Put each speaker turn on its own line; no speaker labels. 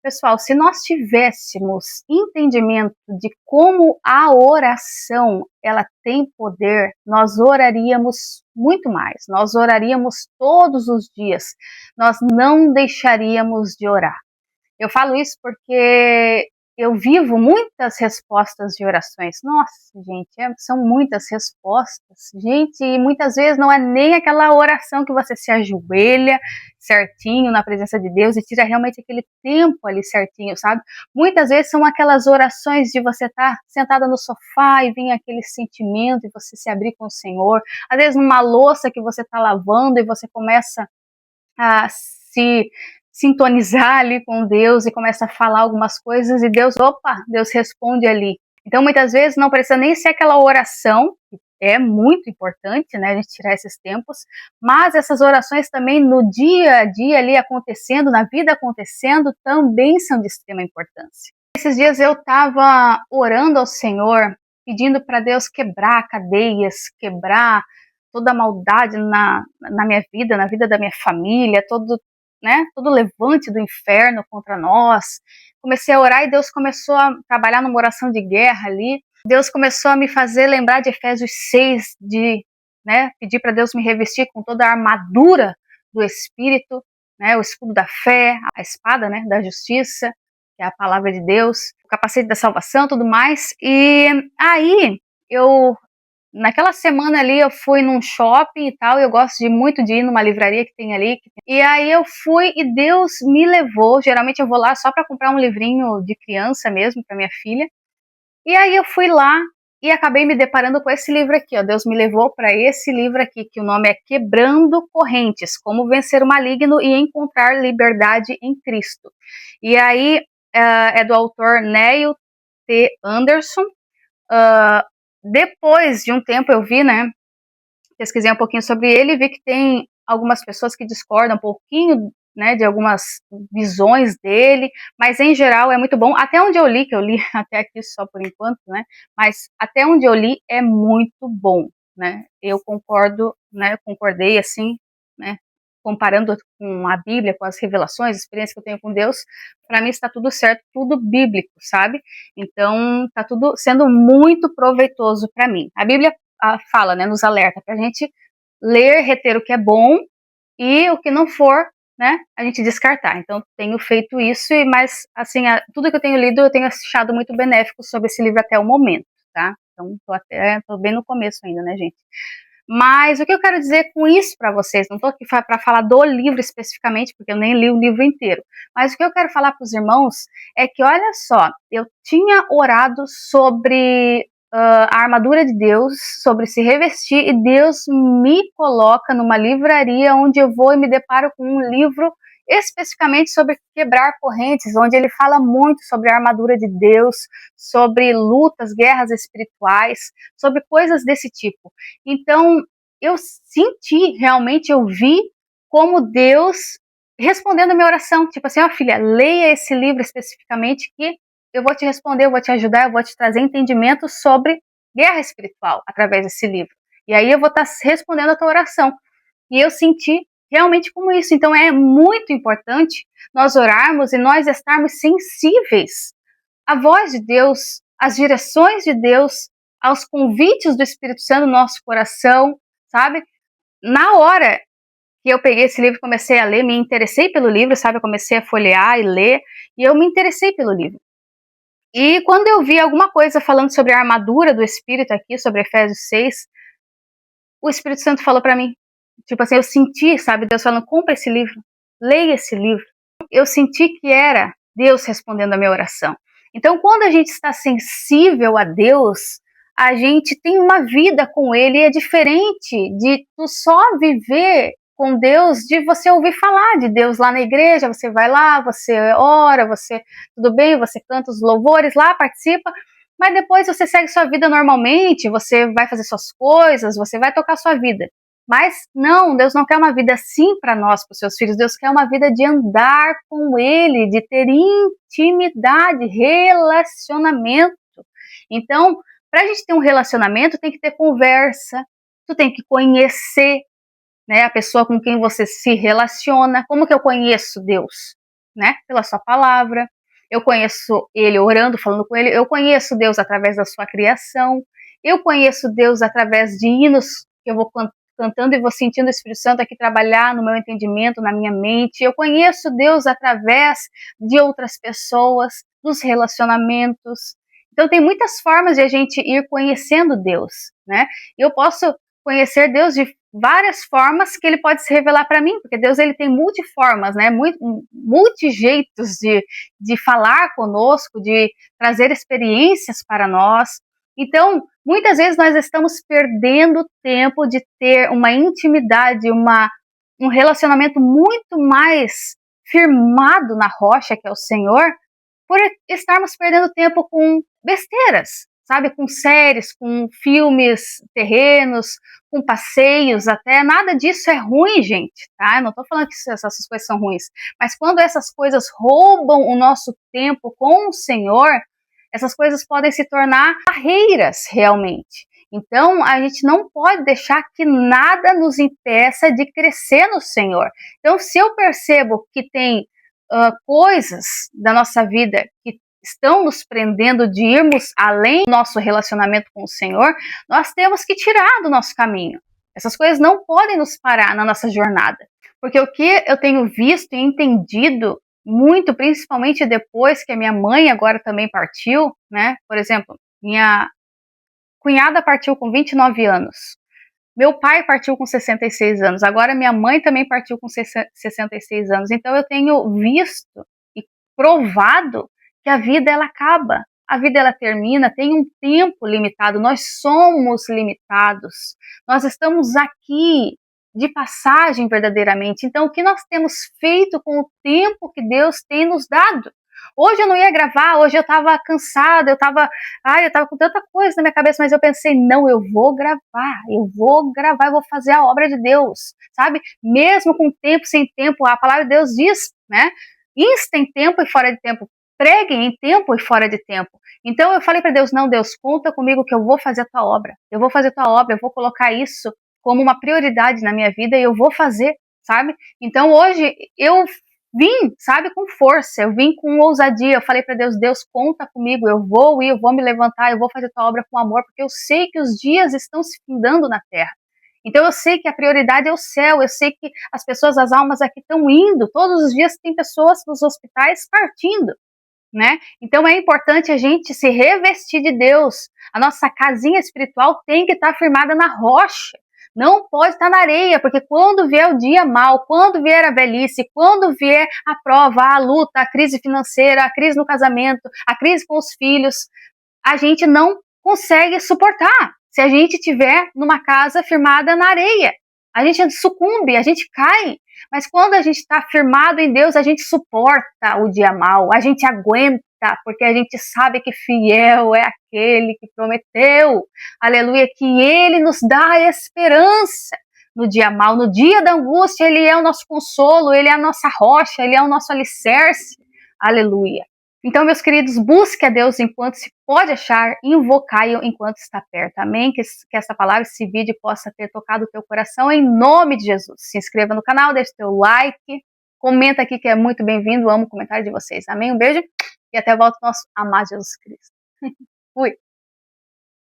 pessoal, se nós tivéssemos entendimento de como a oração, ela tem poder, nós oraríamos muito mais, nós oraríamos todos os dias, nós não deixaríamos de orar. Eu falo isso porque eu vivo muitas respostas de orações. Nossa, gente, são muitas respostas. Gente, e muitas vezes não é nem aquela oração que você se ajoelha certinho na presença de Deus e tira realmente aquele tempo ali certinho, sabe? Muitas vezes são aquelas orações de você estar sentada no sofá e vir aquele sentimento e você se abrir com o Senhor. Às vezes numa louça que você está lavando e você começa a se sintonizar ali com Deus e começa a falar algumas coisas e Deus responde ali. Então muitas vezes não precisa nem ser aquela oração, que é muito importante, né, a gente tirar esses tempos, mas essas orações também no dia a dia ali acontecendo, na vida acontecendo, também são de extrema importância. Esses dias eu estava orando ao Senhor, pedindo para Deus quebrar cadeias, quebrar toda a maldade na minha vida, na vida da minha família, todo levante do inferno contra nós. Comecei a orar e Deus começou a trabalhar numa oração de guerra ali. Deus começou a me fazer lembrar de Efésios 6, pedir para Deus me revestir com toda a armadura do Espírito, o escudo da fé, a espada, da justiça, que é a palavra de Deus, o capacete da salvação, tudo mais. E aí, naquela semana ali eu fui num shopping e tal, eu gosto muito de ir numa livraria que tem ali, e aí eu fui e Deus me levou, geralmente eu vou lá só para comprar um livrinho de criança mesmo, para minha filha, e aí eu fui lá e acabei me deparando com esse livro aqui, ó. Deus me levou para esse livro aqui, que o nome é Quebrando Correntes, Como Vencer o Maligno e Encontrar Liberdade em Cristo. E aí é do autor Neil T. Anderson. Depois de um tempo eu vi, pesquisei um pouquinho sobre ele e vi que tem algumas pessoas que discordam um pouquinho, de algumas visões dele, mas em geral é muito bom. Até onde eu li, que eu li até aqui só por enquanto, mas até onde eu li é muito bom, Eu concordei assim, comparando com a Bíblia, com as revelações, a experiência que eu tenho com Deus, para mim está tudo certo, tudo bíblico, sabe? Então está tudo sendo muito proveitoso para mim. A Bíblia fala, nos alerta para a gente ler, reter o que é bom e o que não for, a gente descartar. Então tenho feito isso, mas assim, tudo que eu tenho lido eu tenho achado muito benéfico sobre esse livro até o momento, tá? Então tô bem no começo ainda, gente? Mas o que eu quero dizer com isso para vocês, não estou aqui para falar do livro especificamente, porque eu nem li o livro inteiro, mas o que eu quero falar para os irmãos é que, olha só, eu tinha orado sobre a armadura de Deus, sobre se revestir, e Deus me coloca numa livraria onde eu vou e me deparo com um livro especificamente sobre quebrar correntes, onde ele fala muito sobre a armadura de Deus, sobre lutas, guerras espirituais, sobre coisas desse tipo. Então, eu senti, realmente, eu vi como Deus respondendo a minha oração, tipo assim, ó filha, leia esse livro especificamente que eu vou te responder, eu vou te ajudar, eu vou te trazer entendimento sobre guerra espiritual através desse livro. E aí eu vou estar respondendo a tua oração. E eu senti realmente como isso. Então é muito importante nós orarmos e nós estarmos sensíveis à voz de Deus, às direções de Deus, aos convites do Espírito Santo no nosso coração, sabe? Na hora que eu peguei esse livro e comecei a ler, me interessei pelo livro, sabe? Eu comecei a folhear e ler, e eu me interessei pelo livro. E quando eu vi alguma coisa falando sobre a armadura do Espírito aqui, sobre Efésios 6, o Espírito Santo falou para mim, tipo assim, eu senti, sabe, Deus falando, compra esse livro, leia esse livro. Eu senti que era Deus respondendo a minha oração. Então, quando a gente está sensível a Deus, a gente tem uma vida com Ele, e é diferente de tu só viver com Deus, de você ouvir falar de Deus lá na igreja, você vai lá, você ora, tudo bem, você canta os louvores lá, participa, mas depois você segue sua vida normalmente, você vai fazer suas coisas, você vai tocar sua vida. Mas não, Deus não quer uma vida assim para nós, para os seus filhos. Deus quer uma vida de andar com Ele, de ter intimidade, relacionamento. Então, para a gente ter um relacionamento, tem que ter conversa, tu tem que conhecer, a pessoa com quem você se relaciona. Como que eu conheço Deus? Pela sua palavra. eu conheço Ele orando, falando com Ele, eu conheço Deus através da sua criação, eu conheço Deus através de hinos que eu vou cantando e vou sentindo o Espírito Santo aqui trabalhar no meu entendimento, na minha mente, eu conheço Deus através de outras pessoas, dos relacionamentos. Então tem muitas formas de a gente ir conhecendo Deus, né? Eu posso conhecer Deus de várias formas que ele pode se revelar para mim, porque Deus ele tem multiformas, né? Multijeitos de falar conosco, de trazer experiências para nós. Então, muitas vezes nós estamos perdendo tempo de ter uma intimidade, um relacionamento muito mais firmado na rocha, que é o Senhor, por estarmos perdendo tempo com besteiras, sabe? Com séries, com filmes terrenos, com passeios até. Nada disso é ruim, gente, tá? Eu não tô falando que essas coisas são ruins. Mas quando essas coisas roubam o nosso tempo com o Senhor, essas coisas podem se tornar barreiras realmente. Então, a gente não pode deixar que nada nos impeça de crescer no Senhor. Então, se eu percebo que tem coisas da nossa vida que estão nos prendendo de irmos além do nosso relacionamento com o Senhor, nós temos que tirar do nosso caminho. Essas coisas não podem nos parar na nossa jornada. Porque o que eu tenho visto e entendido muito, principalmente depois que a minha mãe agora também partiu, né? Por exemplo, minha cunhada partiu com 29 anos. Meu pai partiu com 66 anos, agora minha mãe também partiu com 66 anos. Então eu tenho visto e provado que a vida ela acaba, a vida ela termina, tem um tempo limitado, nós somos limitados, nós estamos aqui de passagem verdadeiramente. Então o que nós temos feito com o tempo que Deus tem nos dado? Hoje eu não ia gravar, hoje eu estava cansada, eu estava com tanta coisa na minha cabeça, mas eu pensei, não, eu vou gravar, eu vou fazer a obra de Deus, sabe? Mesmo com tempo, sem tempo, a palavra de Deus diz, né? Insta em tempo e fora de tempo, pregue em tempo e fora de tempo. Então eu falei para Deus, não, Deus, conta comigo que eu vou fazer a tua obra, eu vou fazer a tua obra, eu vou colocar isso como uma prioridade na minha vida e eu vou fazer, sabe? Então hoje eu vim, sabe, com força, eu vim com ousadia, eu falei para Deus, Deus, conta comigo, eu vou ir, eu vou me levantar, eu vou fazer tua obra com amor, porque eu sei que os dias estão se findando na terra. Então eu sei que a prioridade é o céu, eu sei que as pessoas, as almas aqui estão indo, todos os dias tem pessoas nos hospitais partindo, né? Então é importante a gente se revestir de Deus, a nossa casinha espiritual tem que estar firmada na rocha, não pode estar na areia, porque quando vier o dia mal, quando vier a velhice, quando vier a prova, a luta, a crise financeira, a crise no casamento, a crise com os filhos, a gente não consegue suportar. Se a gente estiver numa casa firmada na areia, a gente sucumbe, a gente cai. Mas quando a gente está firmado em Deus, a gente suporta o dia mal, a gente aguenta, porque a gente sabe que fiel é aquele que prometeu, aleluia, que ele nos dá a esperança no dia mal, no dia da angústia, ele é o nosso consolo, ele é a nossa rocha, ele é o nosso alicerce, aleluia. Então, meus queridos, busque a Deus enquanto se pode achar, invocai-o enquanto está perto. Amém? Que essa palavra, esse vídeo possa ter tocado o teu coração em nome de Jesus. Se inscreva no canal, deixe teu like, comenta aqui que é muito bem-vindo, amo o comentário de vocês. Amém? Um beijo e até volta nosso amado Jesus Cristo. Fui!